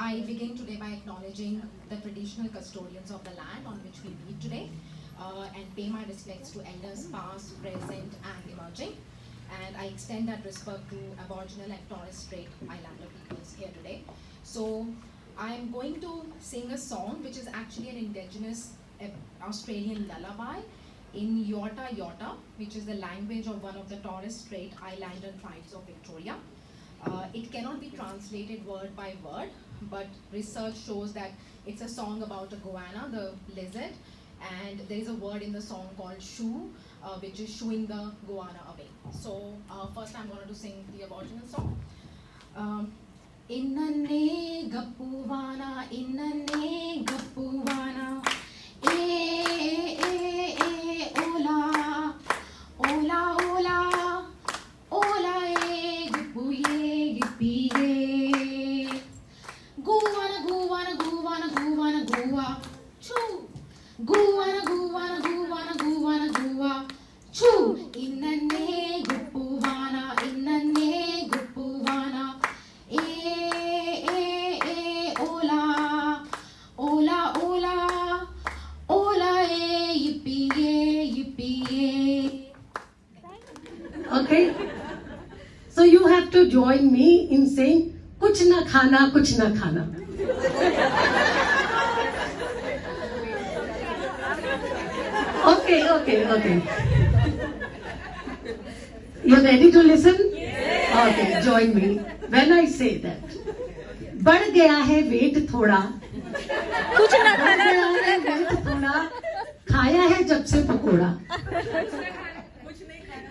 I begin today by acknowledging the traditional custodians of the land on which we meet today and pay my respects to elders past, present and emerging. And I extend that respect to Aboriginal and Torres Strait Islander peoples here today. So I'm going to sing a song which is actually an indigenous Australian lullaby in Yorta Yorta, which is the language of one of the Torres Strait Islander tribes of Victoria. It cannot be translated word by word, but research shows that it's a song about a goanna, the lizard, and there is a word in the song called shoo, which is shooing the goanna away. So first I'm going to sing the Aboriginal song. Innane gappuwana, innane gappuwana, ola, ola, ola, ola, gippu gippi guwana, guwana, guwana, guwana, guwa, choo, guwana, guwana, guwana, guwana, guwa, choo, innane gappuwana, innane gappuwana, ola, ola, ola, ola, yippee, yippee. Okay, so you have to join me in saying kuch na khana, kuch na khana. Okay. You're ready to listen? Yes. Okay, join me. When I say that, बढ़ गया है wait थोड़ा, कुछ ना खाना, wait थोड़ा, खाया है जब से पकोड़ा,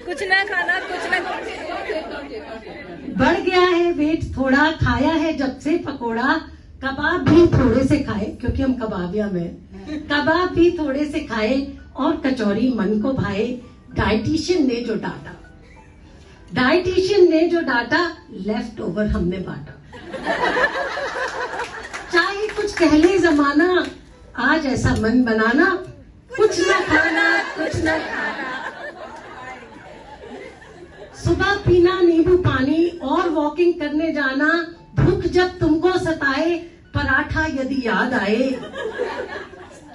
कुछ ना खाना, कुछ ना बढ़ गया है वेट थोड़ा, खाया है जब से पकोड़ा, कबाब भी थोड़े से खाए, क्योंकि हम कबाबिया में, कबाब भी थोड़े से खाए और कचौरी मन को भाए, डाइटिशियन ने जो डाटा, डाइटिशियन ने जो डाटा, लेफ्ट ओवर हमने बांटा, चाहे कुछ कह ले जमाना, आज ऐसा मन बनाना, कुछ ना खाना, कुछ ना खाना, सुबह पीना नींबू पानी और वॉकिंग करने जाना, भूख जब तुमको सताए, पराठा यदि याद आए,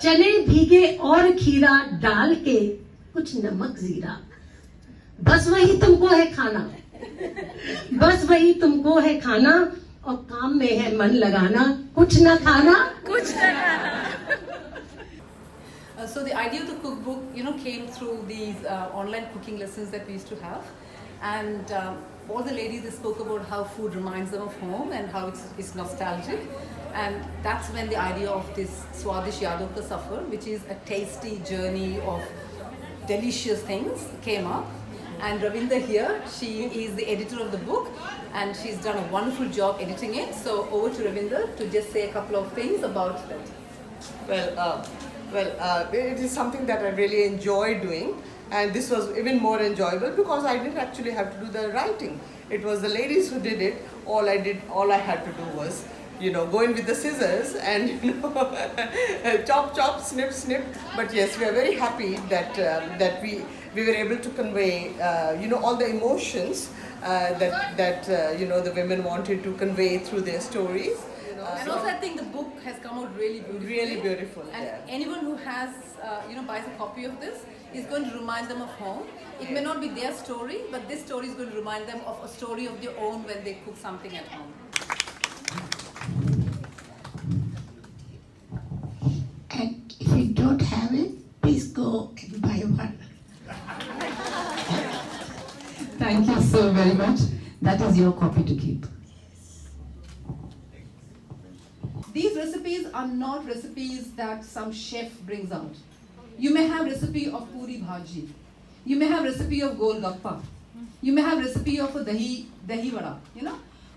चने भीगे और खीरा डाल के कुछ नमक जीरा, बस वही तुमको है खाना, बस वही तुमको है खाना, और काम में है मन लगाना, कुछ ना खाना, कुछ ना खाना. So the idea of the cookbook, came through these online cooking lessons that we used to have, and all the ladies they spoke about how food reminds them of home and how it's nostalgic, and that's when the idea of this Swaadisht Yaado ka Safar, which is a tasty journey of delicious things, came up. And Ravinder here, she is the editor of the book, and she's done a wonderful job editing it. So over to Ravinder to just say a couple of things about that. Well, it is something that I really enjoy doing, and this was even more enjoyable because I didn't actually have to do the writing. It was the ladies who did it. All I had to do was, go in with the scissors and chop, snip. But yes, we are very happy that we were able to convey, all the emotions that the women wanted to convey through their stories. And also, I think the book has come out really beautiful. Really beautiful. And yeah. anyone who has, buys a copy of this is going to remind them of home. It may not be their story, but this story is going to remind them of a story of their own when they cook something at home. And if you don't have it, please go and buy one. Thank you so very much. That is your copy to keep. These recipes are not recipes that some chef brings out. You may have recipe of puri bhaji. You may have recipe of golgappa. You may have recipe of a dahi vada,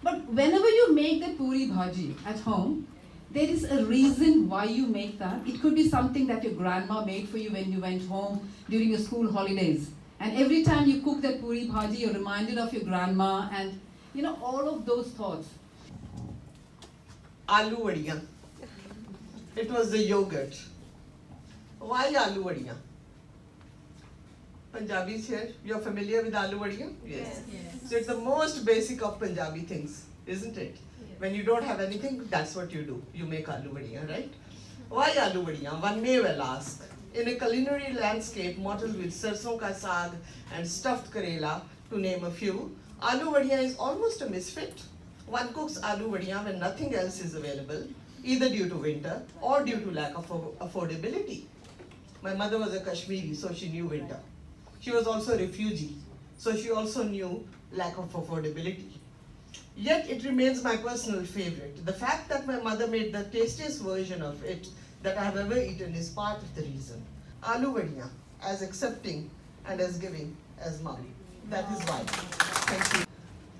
But whenever you make the puri bhaji at home, there is a reason why you make that. It could be something that your grandma made for you when you went home during your school holidays. And every time you cook that puri bhaji, you're reminded of your grandma and, all of those thoughts. Aloo vadiyan. It was the yogurt. Why aloo vadiyan? Punjabis here, you're familiar with aloo vadiyan? Yes. So it's the most basic of Punjabi things, isn't it? Yes. When you don't have anything, that's what you do. You make aloo vadiya, right? Why aloo vadiya? One may well ask. In a culinary landscape mottled with sarson ka saag and stuffed karela, to name a few, aloo vadiya is almost a misfit. One cooks aloo vadiya when nothing else is available, either due to winter or due to lack of affordability. My mother was a Kashmiri, so she knew winter. She was also a refugee, so she also knew lack of affordability. Yet it remains my personal favorite. The fact that my mother made the tastiest version of it that I have ever eaten is part of the reason. Aloo vadiya, as accepting and as giving as mom. That is why. Thank you.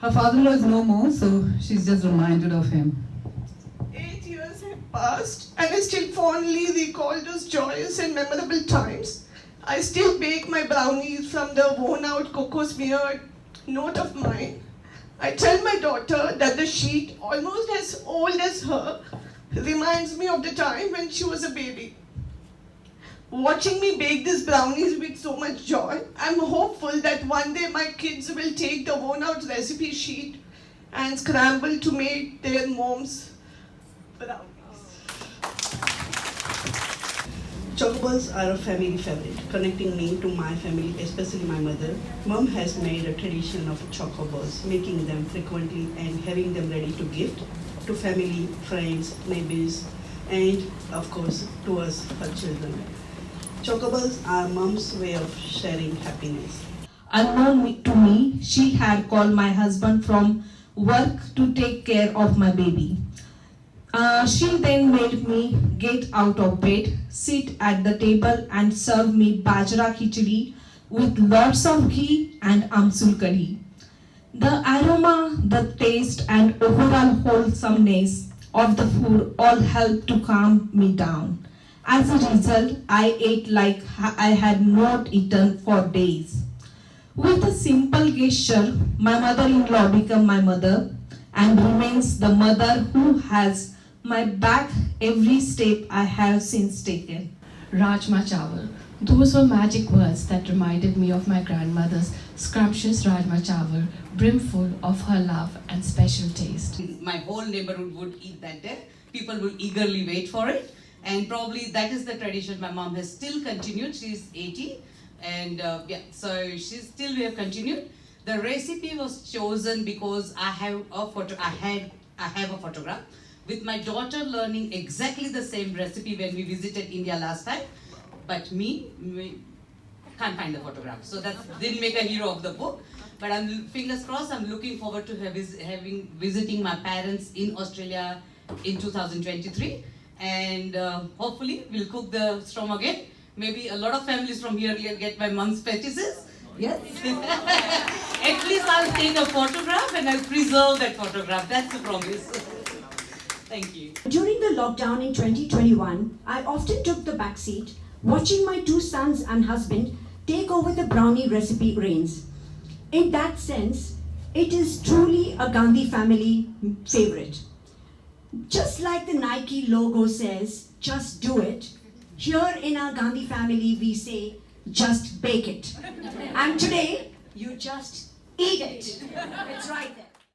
Her father-in-law is no more, so she's just reminded of him. 8 years have passed and I still fondly recall those joyous and memorable times. I still bake my brownies from the worn-out cocoa smeared note of mine. I tell my daughter that the sheet, almost as old as her, reminds me of the time when she was a baby. Watching me bake these brownies with so much joy, I'm hopeful that one day my kids will take the worn-out recipe sheet and scramble to make their mom's brownies. Chocobos are a family favorite, connecting me to my family, especially my mother. Mom has made a tradition of chocobos, making them frequently and having them ready to gift to family, friends, neighbors, and of course to us, her children. Chocobos are mom's way of sharing happiness. Unknown to me, she had called my husband from work to take care of my baby. She then made me get out of bed, sit at the table and serve me bajra khichdi with lots of ghee and amsul curry. The aroma, the taste and overall wholesomeness of the food all helped to calm me down. As a result, I ate like I had not eaten for days. With a simple gesture, my mother-in-law became my mother and remains the mother who has my back every step I have since taken. Rajma chawal. Those were magic words that reminded me of my grandmother's scrumptious rajma chawal, brimful of her love and special taste. My whole neighborhood would eat that day. People would eagerly wait for it. And probably that is the tradition my mom has still continued. She's 80 and so she's still we have continued. The recipe was chosen because I have a photograph with my daughter learning exactly the same recipe when we visited India last time. But we can't find the photograph. So that didn't make a hero of the book. But I'm fingers crossed, I'm looking forward to visiting my parents in Australia in 2023. And hopefully we'll cook the storm again. Maybe a lot of families from here will get my mom's fetishes. Yes. At least I'll take a photograph and I'll preserve that photograph. That's the promise. Thank you. During the lockdown in 2021, I often took the back seat, watching my two sons and husband take over the brownie recipe reins. In that sense, it is truly a Gandhi family favorite. Just like the Nike logo says, just do it, here in our Gandhi family we say, just bake it. And today, you just eat it. It's right there.